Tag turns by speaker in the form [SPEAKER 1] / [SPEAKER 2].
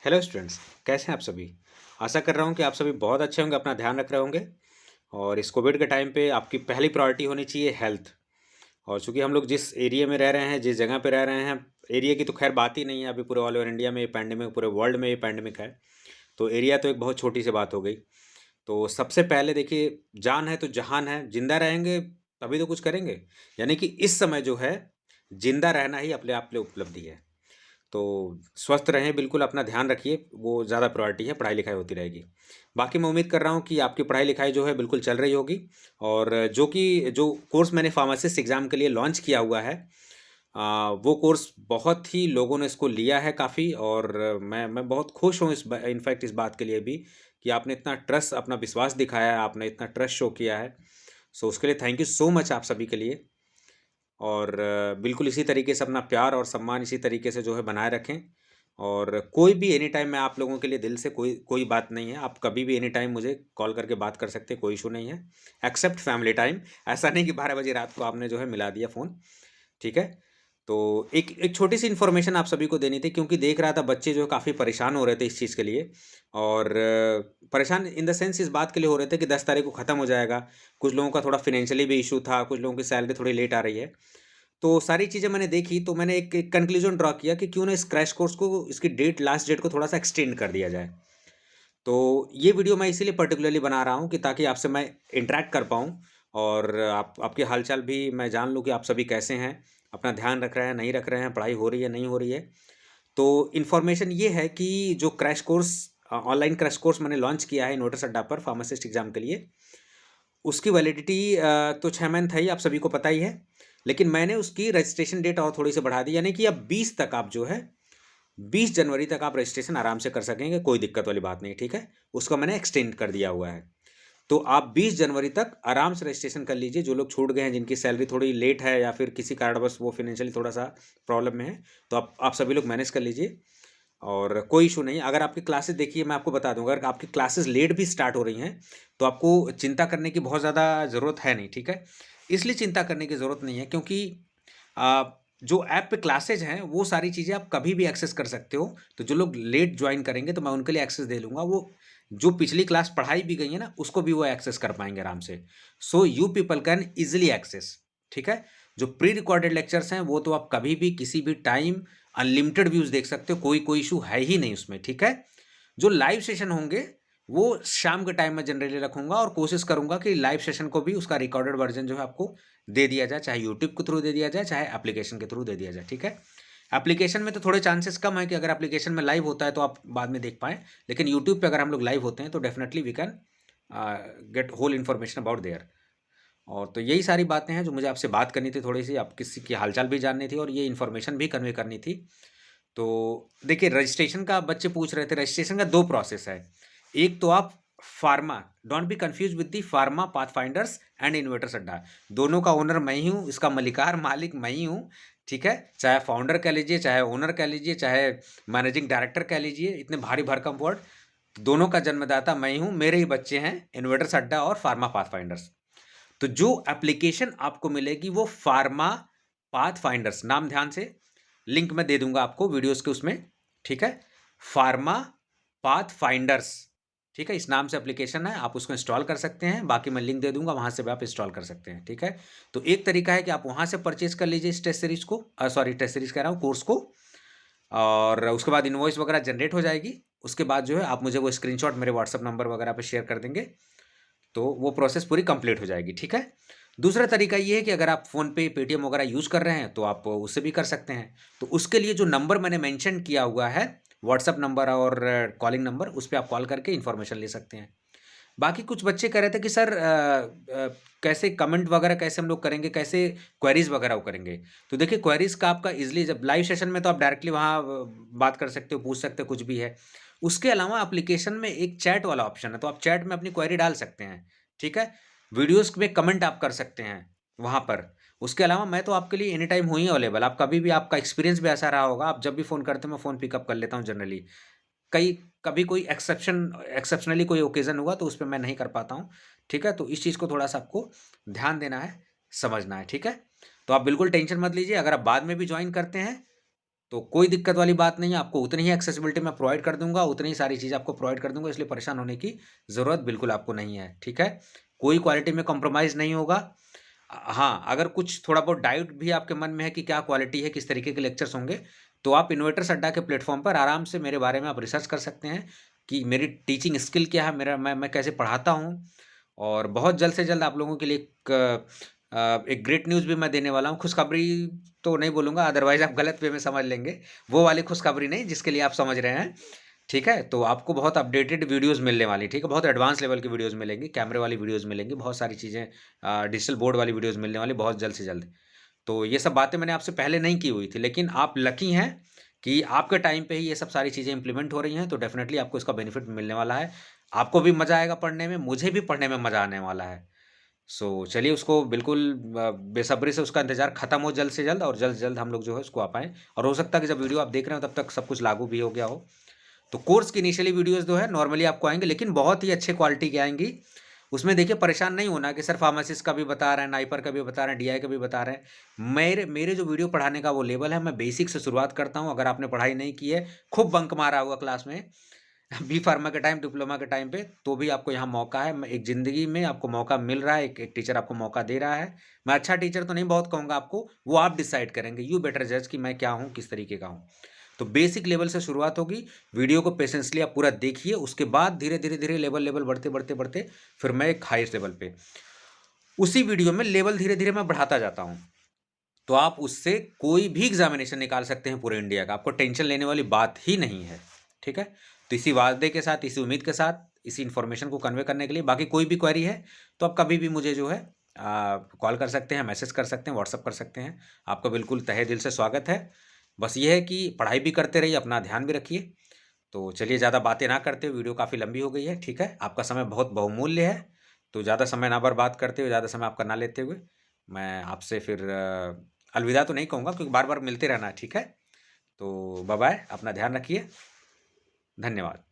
[SPEAKER 1] Hello students, कैसे हैं आप सभी। आशा कर रहा हूं कि आप सभी बहुत अच्छे होंगे, अपना ध्यान रख रहे होंगे। और इस कोविड के टाइम पे आपकी पहली प्रायोरिटी होनी चाहिए हेल्थ। और चूंकि हम लोग जिस एरिया में रह रहे हैं, जिस जगह पे रह रहे हैं, एरिया की तो खैर बात ही नहीं है। अभी पूरे ऑल ओवर इंडिया में ये पैंडेमिक, पूरे वर्ल्ड में ये पैंडेमिक है। तो एरिया तो एक बहुत छोटी सी बात हो गई। तो सबसे पहले देखिए, जान है तो जहान है। जिंदा रहेंगे तभी तो कुछ करेंगे। यानी कि इस समय जो है, जिंदा रहना ही अपने आप में उपलब्धि है। तो स्वस्थ रहें, बिल्कुल अपना ध्यान रखिए, वो ज़्यादा प्रायोरिटी है। पढ़ाई लिखाई होती रहेगी। बाकी मैं उम्मीद कर रहा हूँ कि आपकी पढ़ाई लिखाई जो है बिल्कुल चल रही होगी। और जो कोर्स मैंने फार्मासिस्ट एग्ज़ाम के लिए लॉन्च किया हुआ है, वो कोर्स बहुत ही लोगों ने इसको लिया है काफ़ी। और मैं बहुत खुश हूँ इनफैक्ट इस बात के लिए भी कि आपने इतना ट्रस्ट, अपना विश्वास दिखाया है, आपने इतना ट्रस्ट शो किया है। सो उसके लिए थैंक यू सो मच आप सभी के लिए। और बिल्कुल इसी तरीके से अपना प्यार और सम्मान इसी तरीके से जो है बनाए रखें। और कोई भी एनी टाइम, मैं आप लोगों के लिए दिल से कोई कोई बात नहीं है। आप कभी भी एनी टाइम मुझे कॉल करके बात कर सकते हैं, कोई इशू नहीं है। Except family time. ऐसा नहीं कि 12 बजे रात को आपने जो है मिला दिया फ़ोन। ठीक है। तो एक एक छोटी सी इन्फॉर्मेशन आप सभी को देनी थी, क्योंकि देख रहा था बच्चे जो है काफ़ी परेशान हो रहे थे इस चीज़ के लिए। और परेशान इन द सेंस इस बात के लिए हो रहे थे कि 10 तारीख को ख़त्म हो जाएगा। कुछ लोगों का थोड़ा फिनेंशियली भी इशू था, कुछ लोगों की सैलरी थोड़ी लेट आ रही है। तो सारी चीज़ें मैंने देखी, तो मैंने एक कंक्लूजन ड्रा किया कि क्यों ना इस क्रैश कोर्स को, इसकी डेट, लास्ट डेट को थोड़ा-सा एक्सटेंड कर दिया जाए। तो ये वीडियो मैं इसीलिए पर्टिकुलरली बना रहा हूँ कि ताकि आपसे मैं इंटरैक्ट कर पाऊँ। और आपके हाल-चाल भी मैं जान लूँ कि आप सभी कैसे हैं, अपना ध्यान रख रहे हैं, नहीं रख रहे हैं, पढ़ाई हो रही है, नहीं हो रही है। तो इन्फॉर्मेशन ये है कि जो crash course, online crash course मैंने लॉन्च किया है इन्वर्टर्स अड्डा पर फार्मासिस्ट एग्ज़ाम के लिए, उसकी वैलिडिटी तो 6 मंथ है ही, आप सभी को पता ही है। लेकिन मैंने उसकी रजिस्ट्रेशन डेट और थोड़ी-सी बढ़ा दी, यानी कि अब 20 तक आप जो है, 20 जनवरी तक आप रजिस्ट्रेशन आराम से कर सकेंगे, कोई दिक्कत वाली बात नहीं, ठीक है? उसको मैंने एक्सटेंड कर दिया हुआ है। तो आप 20 जनवरी तक आराम से रजिस्ट्रेशन कर लीजिए। जो लोग छूट गए हैं, जिनकी सैलरी थोड़ी लेट है या फिर किसी कारणवश वो फाइनेंशियली थोड़ा-सा प्रॉब्लम में है, तो आप सभी लोग मैनेज कर लीजिए। और कोई इशू नहीं। अगर आपकी क्लासेस, देखिए मैं आपको बता दूँ, अगर आपकी क्लासेस लेट भी स्टार्ट हो रही हैं, तो आपको चिंता करने की बहुत ज़्यादा ज़रूरत है नहीं, ठीक है? इसलिए चिंता करने की ज़रूरत नहीं है क्योंकि अ, जो ऐप पे क्लासेज हैं, वो सारी चीज़ें आप कभी भी एक्सेस कर सकते हो। तो जो लोग लेट जॉइन करेंगे, तो मैं उनके लिए एक्सेस दे लूँगा। वो जो पिछली क्लास पढ़ाई भी गई है ना, उसको भी वो एक्सेस कर पाएँगे आराम से। So you people can easily access, ठीक है? जो प्री रिकॉर्डेड लेक्चर्स हैं, वो तो आप कभी भी, किसी भी टाइम अनलिमिटेड व्यूज़ देख सकते हो, कोई इश्यू है ही नहीं उसमें, ठीक है? जो लाइव सेशन होंगे, वो शाम के टाइम में जनरली रखूँगा और कोशिश करूँगा कि लाइव सेशन को भी उसका रिकॉर्डेड वर्ज़न जो है आपको दे दिया जाए, चाहे यूट्यूब के थ्रू दे दिया जाए, चाहे एप्लीकेशन के थ्रू दे दिया जाए, ठीक है? एप्लीकेशन में तो थोड़े चांसेस कम है कि अगर एप्लीकेशन में लाइव होता है तो आप बाद में देख पाएँ, लेकिन यूट्यूब पे अगर हम लोग लाइव होते हैं तो definitely we can get whole information about there. और तो यही सारी बातें हैं जो मुझे आपसे बात करनी थी थोड़ी-सी, आप किसी की हालचाल भी जाननी थी और ये इन्फॉर्मेशन भी कन्वे करनी थी। तो देखिए, रजिस्ट्रेशन का बच्चे पूछ रहे थे, रजिस्ट्रेशन का 2 प्रोसेस है। एक तो आप pharma, don't be confuse with the pharma pathfinders and inventors Adda. दोनों का ओनर मैं ही हूँ, इसका मलिकार मालिक मैं ही हूँ, ठीक है? चाहे फाउंडर कह लीजिए, चाहे ओनर कह लीजिए, चाहे मैनेजिंग डायरेक्टर कह लीजिए, इतने भारी भरकम वर्ड, दोनों का जन्मदाता मैं ही हूँ, मेरे ही बच्चे हैं, इन्वेटर्स अड्डा और फार्मा पाथफाइंडर्स। तो जो एप्लीकेशन आपको मिलेगी वो फार्मा पाथफाइंडर्स, नाम ध्यान से, लिंक मैं दे दूंगा आपको वीडियोस के उसमें, ठीक है? फार्मा पाथफाइंडर्स, ठीक है? इस नाम से एप्लीकेशन है, आप उसको इंस्टॉल कर सकते हैं। बाकी मैं लिंक दे दूंगा, वहां से भी आप इंस्टॉल कर सकते हैं, ठीक है? तो एक तरीका है कि आप वहां से परचेज कर लीजिए इस टेस्ट सीरीज को, सॉरी टेस्ट सीरीज कह रहा हूँ, कोर्स को। और उसके बाद इनवॉइस वगैरह जनरेट हो जाएगी। उसके बाद जो है आप मुझे वो स्क्रीनशॉट मेरे व्हाट्सएप नंबर वगैरह पे शेयर कर देंगे, तो वो प्रोसेस पूरी कंप्लीट हो जाएगी, ठीक है? दूसरा तरीका ये है कि अगर आप फ़ोनपे, पेटीएम वगैरह यूज़ कर रहे हैं, तो आप उससे भी कर सकते हैं। तो उसके लिए जो नंबर मैंने मेंशन किया हुआ है, व्हाट्सएप नंबर और कॉलिंग नंबर, उस पे आप कॉल करके इन्फॉर्मेशन ले सकते हैं। बाकी कुछ बच्चे कह रहे थे कि सर कैसे कमेंट वगैरह कैसे हम लोग करेंगे, कैसे क्वेरीज़ वगैरह वो करेंगे? तो देखिए, क्वेरीज़ का आपका ईज़िली, जब लाइव सेशन में तो आप डायरेक्टली वहाँ बात कर सकते हो, पूछ सकते हो, कुछ भी है। उसके अलावा एप्लीकेशन में एक चैट वाला ऑप्शन है, तो आप चैट में अपनी क्वेरी डाल सकते हैं, ठीक है? वीडियोज़ में कमेंट आप कर सकते हैं वहाँ पर। उसके अलावा मैं तो आपके लिए एनी टाइम हूँ ही अवेलेबल। आप कभी भी, आपका एक्सपीरियंस भी ऐसा रहा होगा, आप जब भी फ़ोन करते हैं, मैं फ़ोन पिकअप कर लेता हूँ जनरली। कई कभी कोई एक्सेप्शनली कोई ओकेज़न हुआ तो उसपे मैं नहीं कर पाता हूँ, ठीक है? तो इस चीज़ को थोड़ा-सा आपको ध्यान देना है, समझना है, ठीक है? तो आप बिल्कुल टेंशन मत लीजिए, अगर आप बाद में भी जॉइन करते हैं, तो कोई दिक्कत वाली बात नहीं है, आपको उतनी ही एक्सेसिबिलिटी मैं प्रोवाइड कर दूँगा, उतनी ही सारी चीज़ें आपको प्रोवाइड कर दूँगा, इसलिए परेशान होने की ज़रूरत बिल्कुल आपको नहीं है, ठीक है? कोई क्वालिटी में कॉम्प्रोमाइज़ नहीं होगा। हाँ, अगर कुछ थोड़ा बहुत डाउट भी आपके मन में है कि क्या क्वालिटी है, किस तरीके के लेक्चर्स होंगे, तो आप इन्वेटर्स अड्डा के प्लेटफ़ॉर्म पर आराम से मेरे बारे में आप रिसर्च कर सकते हैं कि मेरी टीचिंग स्किल क्या है, मेरा मैं कैसे पढ़ाता हूँ। और बहुत जल्द से जल्द आप लोगों के लिए एक ग्रेट न्यूज़ भी मैं देने वाला हूँ। खुशखबरी तो नहीं बोलूँगा, अदरवाइज़ आप गलत वे में समझ लेंगे। वो वाली खुशखबरी नहीं जिसके लिए आप समझ रहे हैं, ठीक है? तो आपको बहुत अपडेटेड वीडियोज़ मिलने वाली, ठीक है? बहुत एडवांस लेवल की वीडियोज़ मिलेंगी, कैमरे वाली वीडियोज़ मिलेंगी, बहुत सारी चीज़ें डिजिटल बोर्ड वाली वीडियोज़ मिलने वाली बहुत जल्द से जल्द। तो ये सब बातें मैंने आपसे पहले नहीं की हुई थी, लेकिन आप लकी हैं कि आपके टाइम पे ही ये सब सारी चीज़ें इम्प्लीमेंट हो रही हैं, तो डेफ़िनेटली आपको इसका बेनिफिट मिलने वाला है। आपको भी मज़ा आएगा पढ़ने में, मुझे भी पढ़ने में मज़ा आने वाला है। चलिए उसको बिल्कुल बेसब्री से उसका इंतज़ार खत्म हो जल्द से जल्द, और जल्द से जल्द हम लोग जो है उसको आ पाएँ। और हो सकता है कि जब वीडियो आप देख रहे हो तब तक सब कुछ लागू भी हो गया हो। तो कोर्स की इनिशियली वीडियोज़ जो है नॉर्मली आपको आएँगे, लेकिन बहुत ही अच्छे क्वालिटी की आएँगी। उसमें देखिए परेशान नहीं होना कि सर फार्मासिस्ट का भी बता रहे हैं, नाइपर का भी बता रहे हैं, डीआई का भी बता रहे हैं। मेरे मेरे जो वीडियो पढ़ाने का वो लेवल है, मैं बेसिक से शुरुआत करता हूँ। अगर आपने पढ़ाई नहीं की है, खूब बंक मारा होगा क्लास में बी फार्मा के टाइम, डिप्लोमा के टाइम पे, तो भी आपको यहाँ मौका है। एक ज़िंदगी में आपको मौका मिल रहा है, एक टीचर आपको मौका दे रहा है। मैं अच्छा टीचर तो नहीं बहुत कहूँगा आपको, वो आप डिसाइड करेंगे। यू बेटर जज कि मैं क्या हूँ, किस तरीके का हूँ। तो बेसिक लेवल से शुरुआत होगी। वीडियो को पेशेंसली आप पूरा देखिए, उसके बाद धीरे-धीरे लेवल बढ़ते फिर मैं एक हाईएस्ट लेवल पे। उसी वीडियो में लेवल धीरे-धीरे मैं बढ़ाता जाता हूँ। तो आप उससे कोई भी एग्ज़ामिनेशन निकाल सकते हैं पूरे इंडिया का, आपको टेंशन लेने वाली बात ही नहीं है, ठीक है? तो इसी वादे के साथ, इसी उम्मीद के साथ, इसी इन्फॉर्मेशन को कन्वे करने के लिए बाकी कोई भी क्वेरी है, तो आप कभी भी मुझे जो है कॉल कर सकते हैं, मैसेज कर सकते हैं, व्हाट्सएप कर सकते हैं। आपका बिल्कुल तहे दिल से स्वागत है। बस ये है कि पढ़ाई भी करते रहिए, अपना ध्यान भी रखिए। तो चलिए ज़्यादा बातें ना करते हुए, वीडियो काफ़ी लंबी हो गई है, ठीक है? आपका समय बहुत बहुमूल्य है, तो ज़्यादा समय ना बर्बाद करते हुए, ज़्यादा समय आपका ना लेते हुए, मैं आपसे फिर अलविदा तो नहीं कहूँगा क्योंकि बार-बार मिलते रहना है, ठीक है? तो बाय-बाय, अपना ध्यान रखिए। धन्यवाद।